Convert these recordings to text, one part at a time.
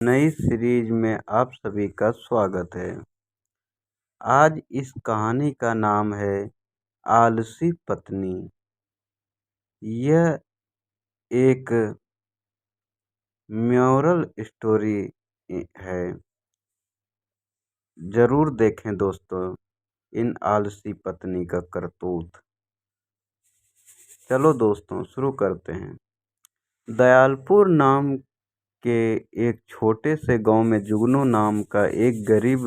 नई सीरीज में आप सभी का स्वागत है। आज इस कहानी का नाम है आलसी पत्नी। यह एक मोरल स्टोरी है। जरूर देखें दोस्तों इन आलसी पत्नी का करतूत। चलो दोस्तों शुरू करते हैं। दयालपुर नाम के एक छोटे से गांव में जुगनू नाम का एक गरीब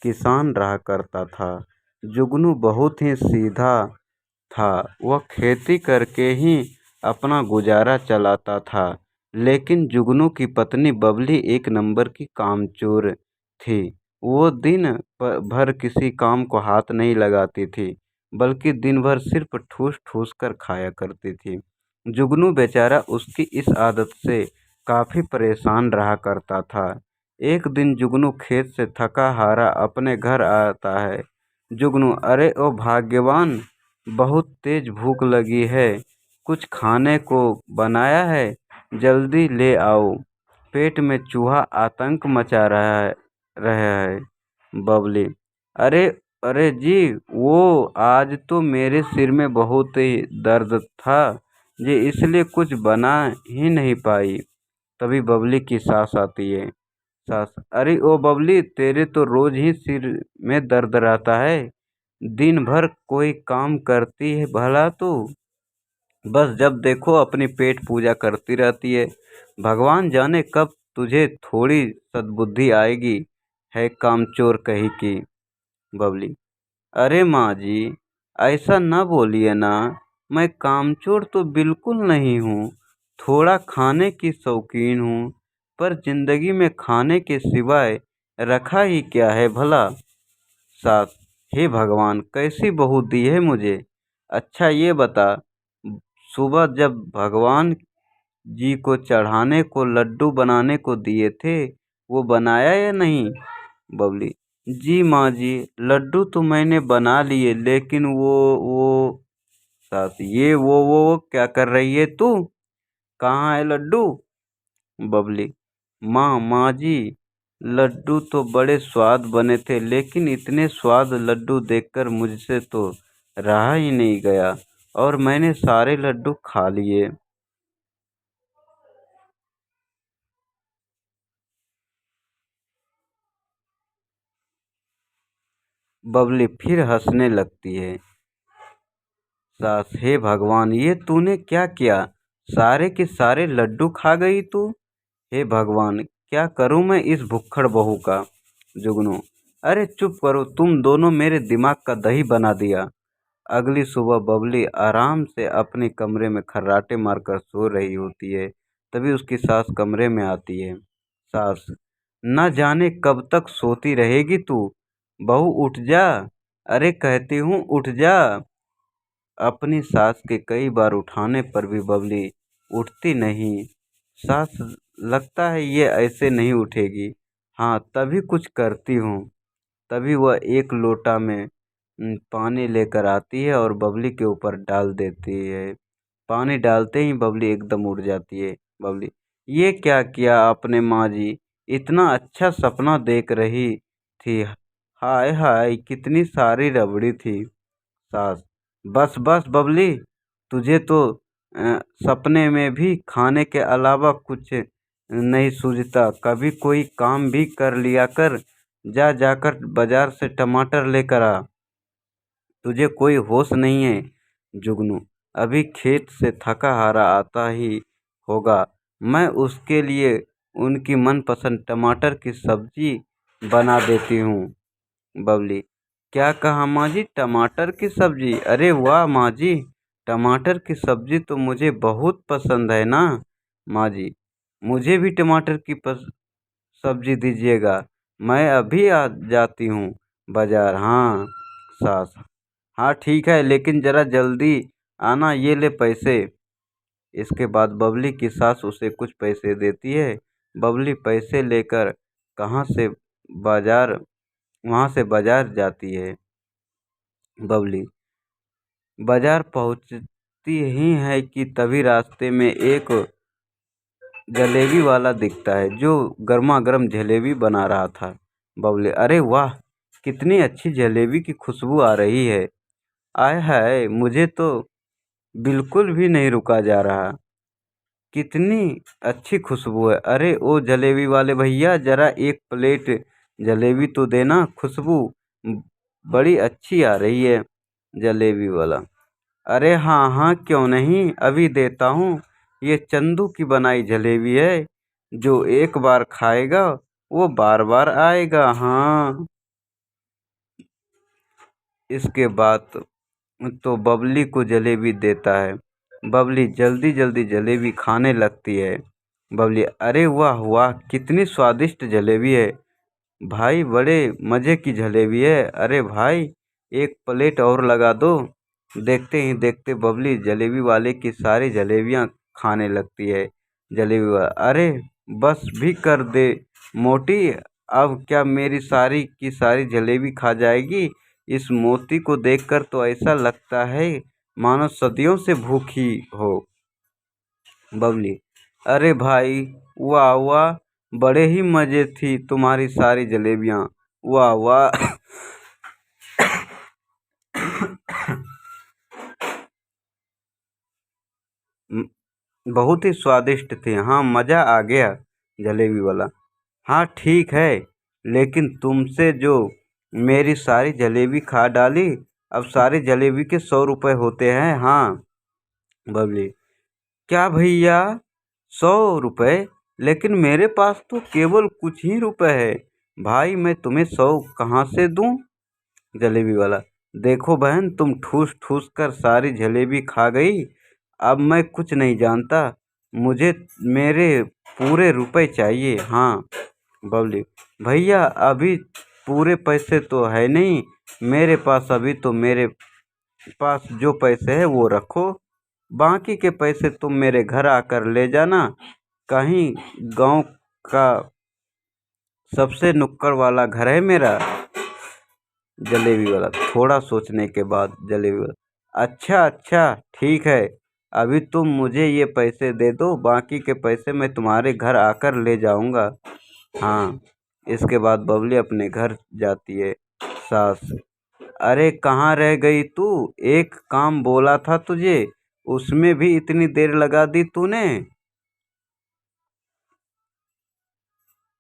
किसान रहा करता था। जुगनू बहुत ही सीधा था। वह खेती करके ही अपना गुजारा चलाता था। लेकिन जुगनू की पत्नी बबली एक नंबर की कामचोर थी। वो दिन भर किसी काम को हाथ नहीं लगाती थी, बल्कि दिन भर सिर्फ ठूस ठूस कर खाया करती थी। जुगनू बेचारा उसकी इस आदत से काफी परेशान रहा करता था। एक दिन जुगनू खेत से थका हारा अपने घर आता है। जुगनू, अरे ओ भाग्यवान, बहुत तेज भूख लगी है। कुछ खाने को बनाया है? जल्दी ले आओ। पेट में चूहा आतंक मचा रहा है। बबली, अरे अरे जी, वो आज तो मेरे सिर में बहुत ही दर्द था जी, इसलिए कुछ बना ही नहीं पाई। तभी बबली की सास आती है। सास, अरे ओ बबली, तेरे तो रोज ही सिर में दर्द रहता है। दिन भर कोई काम करती है भला तू? बस जब देखो अपनी पेट पूजा करती रहती है। भगवान जाने कब तुझे थोड़ी सद्बुद्धि आएगी, है कामचोर कही की। बबली, अरे माँ जी, ऐसा न बोलिए ना। मैं कामचोर तो बिल्कुल नहीं हूँ। थोड़ा खाने की शौकीन हूँ, पर जिंदगी में खाने के सिवाय रखा ही क्या है भला। सास, हे भगवान, कैसी बहू दी है मुझे। अच्छा ये बता, सुबह जब भगवान जी को चढ़ाने को लड्डू बनाने को दिए थे, वो बनाया या नहीं? बबली, जी माँ जी, लड्डू तो मैंने बना लिए, लेकिन वो सास, ये वो क्या कर रही है तू? कहाँ है लड्डू? बबली, माँ जी, लड्डू तो बड़े स्वाद बने थे, लेकिन इतने स्वाद लड्डू देखकर मुझसे तो रहा ही नहीं गया, और मैंने सारे लड्डू खा लिए। बबली फिर हंसने लगती है। सास, हे भगवान, ये तूने क्या किया? सारे के सारे लड्डू खा गई तू। हे भगवान, क्या करूं मैं इस भुक्खड़ बहू का। जुगनू, अरे चुप करो, तुम दोनों मेरे दिमाग का दही बना दिया। अगली सुबह बबली आराम से अपने कमरे में खर्राटे मारकर सो रही होती है। तभी उसकी सास कमरे में आती है। सास, न जाने कब तक सोती रहेगी तू। बहू उठ जा। अरे कहती हूँ उठ जा। अपनी सास के कई बार उठाने पर भी बबली उठती नहीं। सास, लगता है ये ऐसे नहीं उठेगी। हाँ, तभी कुछ करती हूँ। तभी वह एक लोटा में पानी लेकर आती है और बबली के ऊपर डाल देती है। पानी डालते ही बबली एकदम उड़ जाती है। बबली, ये क्या किया आपने माँ जी? इतना अच्छा सपना देख रही थी। हाय हाय, कितनी सारी रबड़ी थी। सास, बस बस बबली, तुझे तो सपने में भी खाने के अलावा कुछ नहीं सूझता। कभी कोई काम भी कर लिया कर। जा जाकर बाजार से टमाटर लेकर आ। तुझे कोई होश नहीं है। जुगनू, अभी खेत से थका हारा आता ही होगा, मैं उसके लिए उनकी मनपसंद टमाटर की सब्जी बना देती हूँ। बबली, क्या कहा माँ जी? टमाटर की सब्जी? अरे वाह माँ जी, टमाटर की सब्जी तो मुझे बहुत पसंद है ना। माँ जी, मुझे भी टमाटर की सब्जी दीजिएगा। मैं अभी आ जाती हूँ बाजार। हाँ। सास, हाँ ठीक है, लेकिन ज़रा जल्दी आना, ये ले पैसे। इसके बाद बबली की सास उसे कुछ पैसे देती है। बबली पैसे लेकर कहाँ से बाजार वहाँ से बाजार जाती है। बबली बाजार पहुँचती ही है कि तभी रास्ते में एक जलेबी वाला दिखता है जो गर्मा गर्म जलेबी बना रहा था। बबली, अरे वाह, कितनी अच्छी जलेबी की खुशबू आ रही है। आय हाय, मुझे तो बिल्कुल भी नहीं रुका जा रहा। कितनी अच्छी खुशबू है। अरे ओ जलेबी वाले भैया, जरा एक प्लेट जलेबी तो देना, खुशबू बड़ी अच्छी आ रही है। जलेबी वाला, अरे हाँ हाँ, क्यों नहीं, अभी देता हूँ। ये चंदू की बनाई जलेबी है, जो एक बार खाएगा वो बार बार आएगा। हाँ। इसके बाद तो बबली को जलेबी देता है। बबली जल्दी जल्दी जलेबी खाने लगती है। बबली, अरे वाह वाह, कितनी स्वादिष्ट जलेबी है भाई, बड़े मज़े की जलेबी है। अरे भाई, एक प्लेट और लगा दो। देखते ही देखते बबली जलेबी वाले की सारी जलेबियाँ खाने लगती है। जलेबी वाला, अरे बस भी कर दे मोटी, अब क्या मेरी सारी की सारी जलेबी खा जाएगी। इस मोती को देखकर तो ऐसा लगता है मानो सदियों से भूखी हो। बबली, अरे भाई, वाह वाह, बड़े ही मज़े थी तुम्हारी सारी जलेबियाँ। वाह वाह। म- बहुत ही स्वादिष्ट थी। हाँ, मज़ा आ गया। जलेबी वाला, हाँ ठीक है, लेकिन तुमसे जो मेरी सारी जलेबी खा डाली, अब सारी जलेबी के 100 रुपये होते हैं। हाँ। बबली, क्या भैया, 100 रुपये? लेकिन मेरे पास तो केवल कुछ ही रुपए है भाई, मैं तुम्हें 100 कहाँ से दूं? जलेबी वाला, देखो बहन, तुम ठूस ठूस कर सारी जलेबी खा गई। अब मैं कुछ नहीं जानता, मुझे मेरे पूरे रुपए चाहिए। हाँ। बबली, भैया अभी पूरे पैसे तो है नहीं मेरे पास, अभी तो मेरे पास जो पैसे है वो रखो, बाकी के पैसे तुम मेरे घर आकर ले जाना। कहीं गांव का सबसे नुक्कड़ वाला घर है मेरा। जलेबी वाला, थोड़ा सोचने के बाद जलेबी वाला, अच्छा अच्छा ठीक है, अभी तुम मुझे ये पैसे दे दो, बाकी के पैसे मैं तुम्हारे घर आकर ले जाऊंगा। हाँ। इसके बाद बबली अपने घर जाती है। सास, अरे कहाँ रह गई तू, एक काम बोला था तुझे, उसमें भी इतनी देर लगा दी तूने।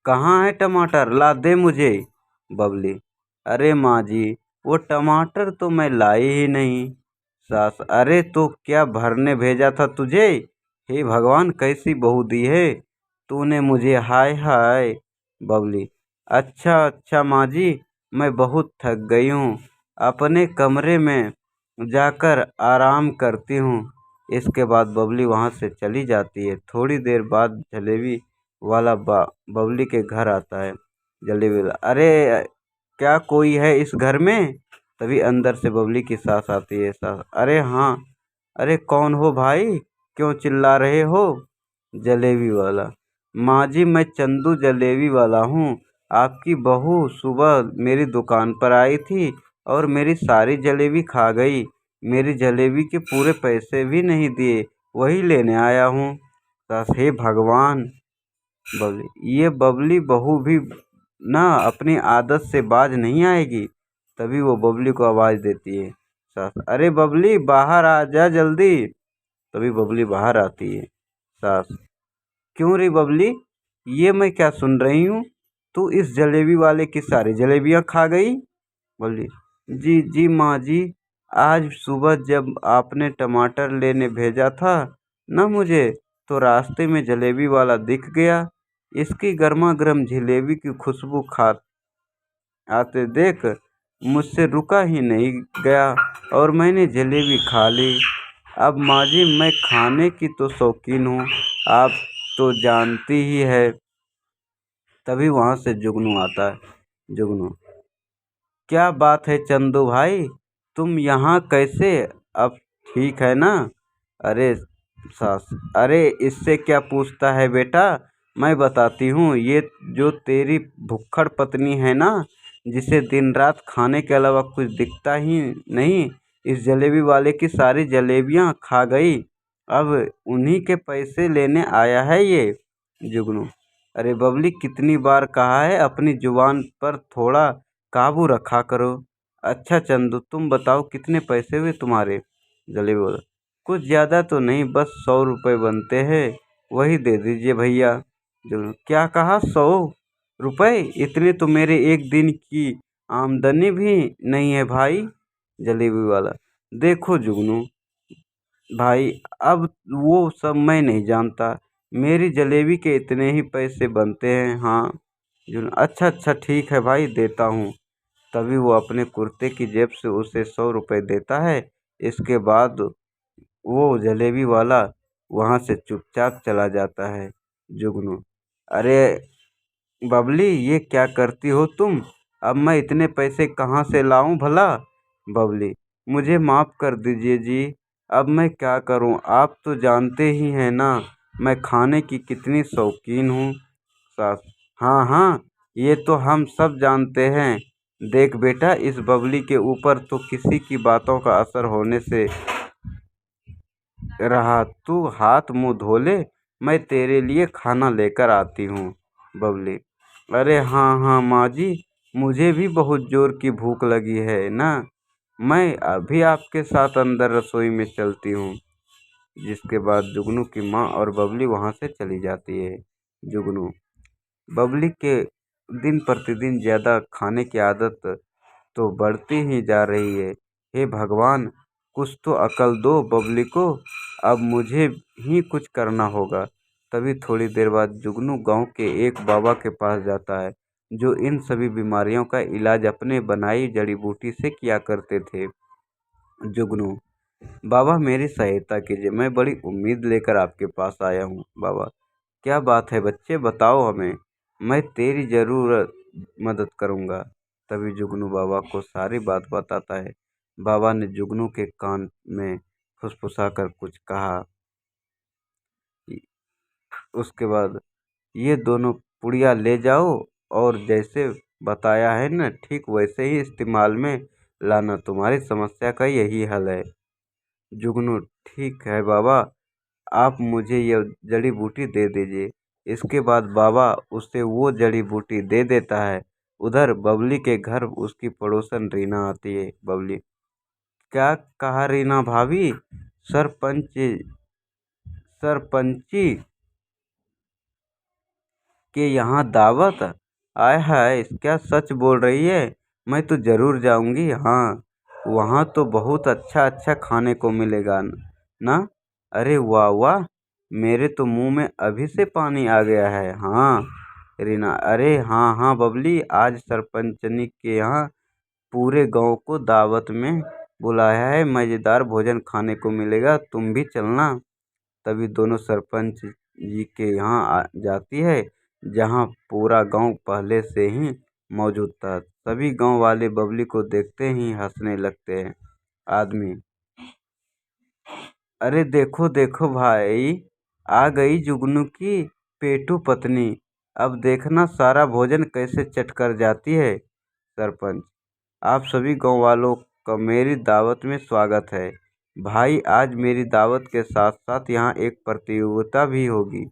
कहाँ है टमाटर, ला दे मुझे। बबली, अरे माँ जी, वो टमाटर तो मैं लाई ही नहीं। सास, अरे तो क्या भरने भेजा था तुझे। हे भगवान, कैसी बहू दी है तूने मुझे, हाय हाय। बबली, अच्छा अच्छा माँ जी, मैं बहुत थक गई हूँ, अपने कमरे में जाकर आराम करती हूँ। इसके बाद बबली वहाँ से चली जाती है। थोड़ी देर बाद जलेबी वाला बबली के घर आता है। जलेबी वाला, अरे क्या कोई है इस घर में? तभी अंदर से बबली की सास आती है। सास, अरे हाँ, अरे कौन हो भाई, क्यों चिल्ला रहे हो? जलेबी वाला, माँ जी मैं चंदू जलेबी वाला हूँ, आपकी बहू सुबह मेरी दुकान पर आई थी और मेरी सारी जलेबी खा गई, मेरी जलेबी के पूरे पैसे भी नहीं दिए, वही लेने आया हूँ। सास, हे भगवान। बबली, ये बबली बहू भी ना अपनी आदत से बाज नहीं आएगी। तभी वो बबली को आवाज़ देती है। सास, अरे बबली बाहर आ जा जल्दी। तभी बबली बाहर आती है। सास, क्यों रे बबली, ये मैं क्या सुन रही हूँ, तू इस जलेबी वाले की सारी जलेबियाँ खा गई। बबली, जी जी माँ जी, आज सुबह जब आपने टमाटर लेने भेजा था ना मुझे, तो रास्ते में जलेबी वाला दिख गया, इसकी गर्मा गर्म जलेबी की खुशबू खा आते देख मुझसे रुका ही नहीं गया और मैंने जलेबी खा ली। अब माँ जी, मैं खाने की तो शौकीन हूँ, आप तो जानती ही है। तभी वहाँ से जुगनू आता है। जुगनू, क्या बात है चंदू भाई, तुम यहाँ कैसे? अब ठीक है ना? अरे सास, अरे इससे क्या पूछता है बेटा, मैं बताती हूँ। ये जो तेरी भुक्खड़ पत्नी है ना, जिसे दिन रात खाने के अलावा कुछ दिखता ही नहीं, इस जलेबी वाले की सारी जलेबियाँ खा गई, अब उन्हीं के पैसे लेने आया है ये। जुगनू, अरे बबली कितनी बार कहा है अपनी जुबान पर थोड़ा काबू रखा करो। अच्छा चंदू तुम बताओ कितने पैसे हुए तुम्हारे। जलेबी बोला, कुछ ज़्यादा तो नहीं, बस 100 रुपये बनते हैं, वही दे दीजिए भैया। जुगनू, क्या कहा, 100 रुपये? इतने तो मेरे एक दिन की आमदनी भी नहीं है भाई। जलेबी वाला, देखो जुगनू भाई, अब वो सब मैं नहीं जानता, मेरी जलेबी के इतने ही पैसे बनते हैं। हाँ जुगनू, अच्छा अच्छा ठीक है भाई, देता हूँ। तभी वो अपने कुर्ते की जेब से उसे 100 रुपये देता है। इसके बाद वो जलेबी वाला वहाँ से चुपचाप चला जाता है। जुगनू, अरे बबली ये क्या करती हो तुम? अब मैं इतने पैसे कहाँ से लाऊं भला? बबली, मुझे माफ़ कर दीजिए जी, अब मैं क्या करूं, आप तो जानते ही हैं ना मैं खाने की कितनी शौकीन हूँ। सास, हाँ हाँ, ये तो हम सब जानते हैं। देख बेटा, इस बबली के ऊपर तो किसी की बातों का असर होने से रहा, तू हाथ मुंह धो ले, मैं तेरे लिए खाना लेकर आती हूँ। बबली, अरे हाँ हाँ माँ जी, मुझे भी बहुत जोर की भूख लगी है ना, मैं अभी आपके साथ अंदर रसोई में चलती हूँ। जिसके बाद जुगनू की माँ और बबली वहाँ से चली जाती है। जुगनू, बबली के दिन प्रतिदिन ज़्यादा खाने की आदत तो बढ़ती ही जा रही है। हे भगवान, कुछ तो अकल दो बबली को, अब मुझे ही कुछ करना होगा। तभी थोड़ी देर बाद जुगनू गांव के एक बाबा के पास जाता है, जो इन सभी बीमारियों का इलाज अपने बनाई जड़ी बूटी से किया करते थे। जुगनू, बाबा मेरी सहायता कीजिए, मैं बड़ी उम्मीद लेकर आपके पास आया हूँ। बाबा, क्या बात है बच्चे, बताओ हमें, मैं तेरी ज़रूर मदद करूँगा। तभी जुगनू बाबा को सारी बात बताता है। बाबा ने जुगनू के कान में फुसफुसाकर कुछ कहा। उसके बाद, ये दोनों पुड़िया ले जाओ और जैसे बताया है ना ठीक वैसे ही इस्तेमाल में लाना, तुम्हारी समस्या का यही हल है। जुगनू, ठीक है बाबा, आप मुझे यह जड़ी बूटी दे दीजिए। इसके बाद बाबा उसे वो जड़ी बूटी दे देता है। उधर बबली के घर उसकी पड़ोसन रीना आती है। बबली, क्या कहा रीना भाभी, सरपंच सरपंची के यहाँ दावत? आय हाय, क्या सच बोल रही है? मैं तो ज़रूर जाऊंगी। हाँ, वहाँ तो बहुत अच्छा अच्छा खाने को मिलेगा ना। अरे वाह वाह, मेरे तो मुंह में अभी से पानी आ गया है। हाँ रीना, अरे हाँ हाँ बबली, आज सरपंचनी के यहाँ पूरे गांव को दावत में बुलाया है, मज़ेदार भोजन खाने को मिलेगा, तुम भी चलना। तभी दोनों सरपंच जी के यहाँ जाती है, जहाँ पूरा गांव पहले से ही मौजूद था। सभी गांव वाले बबली को देखते ही हंसने लगते हैं। आदमी, अरे देखो देखो भाई, आ गई जुगनू की पेटू पत्नी, अब देखना सारा भोजन कैसे चट कर जाती है। सरपंच, आप सभी गांव वालों का मेरी दावत में स्वागत है। भाई, आज मेरी दावत के साथ साथ यहाँ एक प्रतियोगिता भी होगी।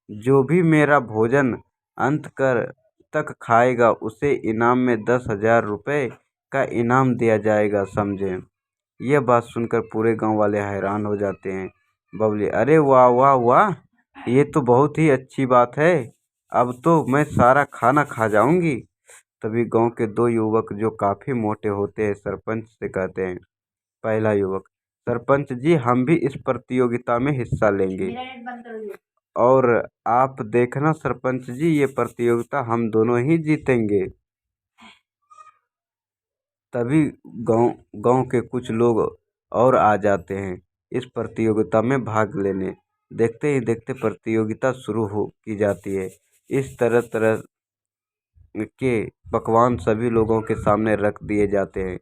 जो भी मेरा भोजन अंत कर तक खाएगा उसे इनाम में 10,000 रुपये का इनाम दिया जाएगा, समझे। यह बात सुनकर पूरे गांव वाले हैरान हो जाते हैं। बबली, अरे वाह वाह वाह, ये तो बहुत ही अच्छी बात है, अब तो मैं सारा खाना खा जाऊंगी। तभी गांव के दो युवक जो काफी मोटे होते हैं सरपंच से कहते हैं। पहला युवक, सरपंच जी, हम भी इस प्रतियोगिता में हिस्सा लेंगे। और आप देखना सरपंच जी, ये प्रतियोगिता हम दोनों ही जीतेंगे। तभी गांव गांव के कुछ लोग और आ जाते हैं इस प्रतियोगिता में भाग लेने। देखते ही देखते प्रतियोगिता शुरू हो की जाती है। इस तरह तरह के पकवान सभी लोगों के सामने रख दिए जाते हैं।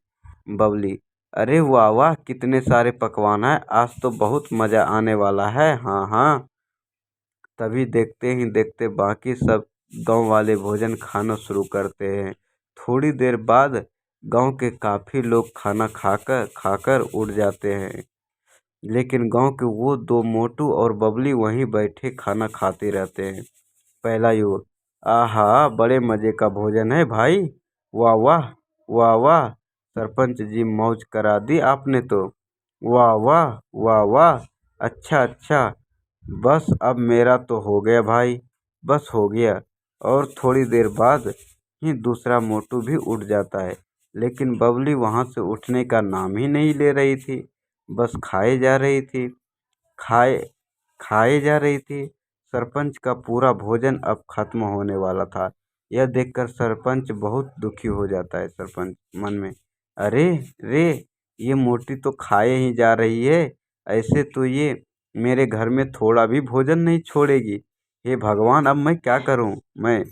बबली, अरे वाह वाह, कितने सारे पकवान हैं, आज तो बहुत मज़ा आने वाला है। हाँ हाँ। तभी देखते ही देखते बाकी सब गांव वाले भोजन खाना शुरू करते हैं। थोड़ी देर बाद गांव के काफ़ी लोग खाना खाकर खाकर उठ जाते हैं, लेकिन गांव के वो दो मोटू और बबली वहीं बैठे खाना खाते रहते हैं। पहला युवक, आहा, बड़े मजे का भोजन है भाई। वाह वाह, वाह वाह, सरपंच जी मौज करा दी आपने तो। वाह वाह, वाह वाह, अच्छा अच्छा, बस अब मेरा तो हो गया भाई, बस हो गया। और थोड़ी देर बाद ही दूसरा मोटू भी उठ जाता है, लेकिन बबली वहां से उठने का नाम ही नहीं ले रही थी। बस खाए जा रही थी, खाए खाए जा रही थी। सरपंच का पूरा भोजन अब खत्म होने वाला था। यह देखकर सरपंच बहुत दुखी हो जाता है। सरपंच मन में, अरे रे, ये मोटी तो खाए ही जा रही है, ऐसे तो ये मेरे घर में थोड़ा भी भोजन नहीं छोड़ेगी। हे भगवान, अब मैं क्या करूं मैं।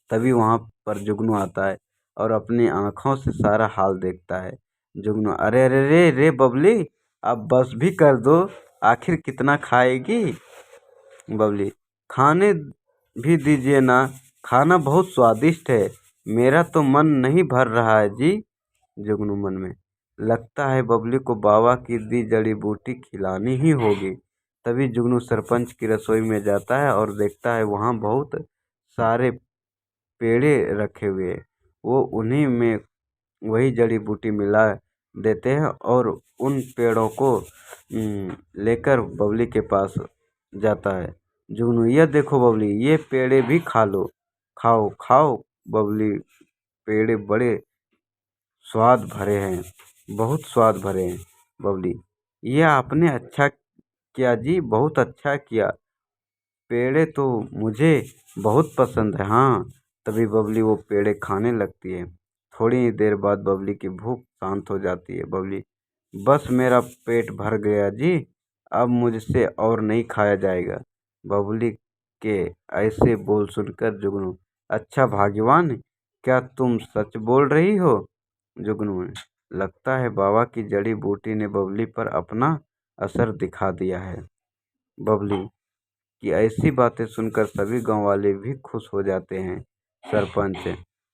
तभी वहां पर जुगनू आता है और अपनी आंखों से सारा हाल देखता है। जुगनू, अरे अरे रे रे बबली, अब बस भी कर दो, आखिर कितना खाएगी। बबली, खाने भी दीजिए ना, खाना बहुत स्वादिष्ट है, मेरा तो मन नहीं भर रहा है जी। जुगनू मन में, लगता है बबली को बाबा की दी जड़ी बूटी खिलानी ही होगी। तभी जुगनू सरपंच की रसोई में जाता है और देखता है वहाँ बहुत सारे पेड़े रखे हुए। वो उन्हीं में वही जड़ी बूटी मिला देते हैं और उन पेड़ों को लेकर बबली के पास जाता है। जुगनू, यह देखो बबली, ये पेड़े भी खा लो, खाओ खाओ। बबली, पेड़े बड़े स्वाद भरे हैं, बहुत स्वाद भरे हैं। बबली, यह आपने अच्छा किया जी, बहुत अच्छा किया, पेड़े तो मुझे बहुत पसंद है। हाँ। तभी बबली वो पेड़े खाने लगती है। थोड़ी ही देर बाद बबली की भूख शांत हो जाती है। बबली, बस मेरा पेट भर गया जी, अब मुझसे और नहीं खाया जाएगा। बबली के ऐसे बोल सुनकर जुगनू, अच्छा भाग्यवान, क्या तुम सच बोल रही हो। जुगनू ने, लगता है बाबा की जड़ी बूटी ने बबली पर अपना असर दिखा दिया है। बबली कि ऐसी बातें सुनकर सभी गांव वाले भी खुश हो जाते हैं। सरपंच,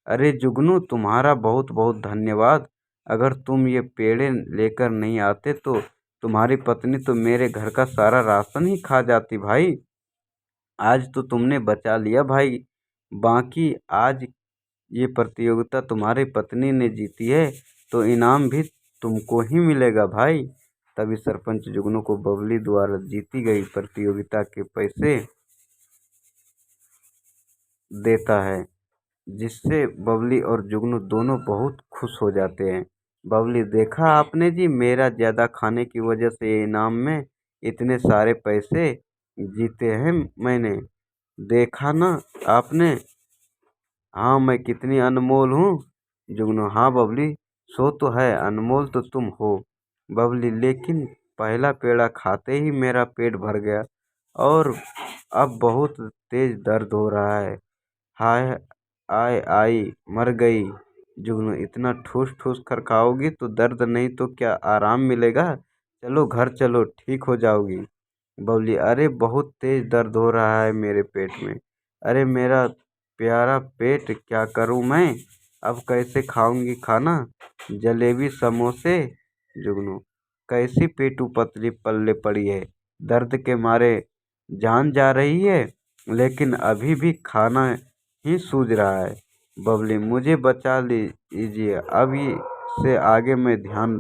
अरे जुगनू, तुम्हारा बहुत बहुत धन्यवाद। अगर तुम ये पेड़े लेकर नहीं आते तो तुम्हारी पत्नी तो मेरे घर का सारा राशन ही खा जाती भाई। आज तो तुमने बचा लिया भाई। बाकी आज ये प्रतियोगिता तुम्हारी पत्नी ने जीती है, तो इनाम भी तुमको ही मिलेगा भाई। तभी सरपंच जुगनू को बबली द्वारा जीती गई प्रतियोगिता के पैसे देता है, जिससे बबली और जुगनू दोनों बहुत खुश हो जाते हैं। बबली, देखा आपने जी, मेरा ज़्यादा खाने की वजह से ये इनाम में इतने सारे पैसे जीते हैं मैंने, देखा ना आपने। हाँ, मैं कितनी अनमोल हूँ। जुगनू, हाँ बबली, सो तो है, अनमोल तो तुम हो। बबली, लेकिन पहला पेड़ा खाते ही मेरा पेट भर गया और अब बहुत तेज दर्द हो रहा है। हाय, आय आई, मर गई। जुगनू, इतना ठूस ठूस कर खाओगी तो दर्द नहीं तो क्या आराम मिलेगा। चलो घर चलो, ठीक हो जाओगी। बबली, अरे बहुत तेज दर्द हो रहा है मेरे पेट में। अरे मेरा प्यारा पेट, क्या करूं मैं, अब कैसे खाऊंगी खाना, जलेबी समोसे। जुगनू, कैसी पेटू पतली पल्ले पड़ी है, दर्द के मारे जान जा रही है, लेकिन अभी भी खाना ही सूझ रहा है। बबली, मुझे बचा लीजिए, अभी से आगे मैं ध्यान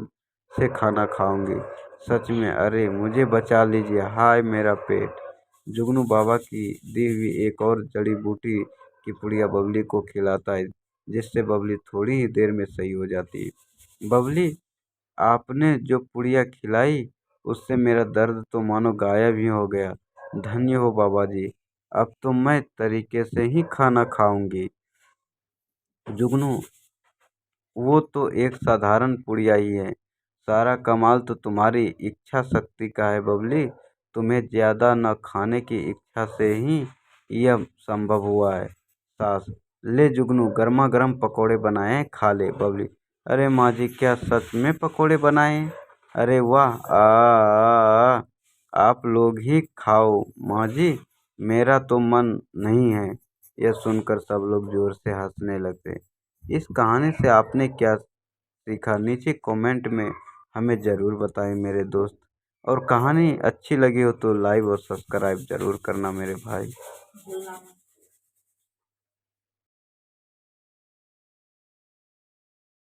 से खाना खाऊंगी, सच में, अरे मुझे बचा लीजिए, हाय मेरा पेट। जुगनू बाबा की दी हुई एक और जड़ी बूटी की पुड़िया बबली को खिलाता है, जिससे बबली थोड़ी ही देर में सही हो जाती है। बबली, आपने जो पुड़िया खिलाई उससे मेरा दर्द तो मानो गायब ही हो गया। धन्य हो बाबा जी, अब तो मैं तरीके से ही खाना खाऊंगी। जुगनू, वो तो एक साधारण पुड़िया ही है, सारा कमाल तो तुम्हारी इच्छा शक्ति का है बबली। तुम्हें ज़्यादा न खाने की इच्छा से ही यह संभव हुआ है। सास, ले जुगनू, गर्मा गर्म पकोड़े बनाए हैं, खा ले। बबली, अरे माँ जी, क्या सच में पकोड़े बनाए हैं। अरे वाह, आप लोग ही खाओ माँ जी, मेरा तो मन नहीं है। यह सुनकर सब लोग जोर से हंसने लगते। इस कहानी से आपने क्या सीखा, नीचे कमेंट में हमें ज़रूर बताएं मेरे दोस्त। और कहानी अच्छी लगी हो तो लाइक और सब्सक्राइब ज़रूर करना मेरे भाई।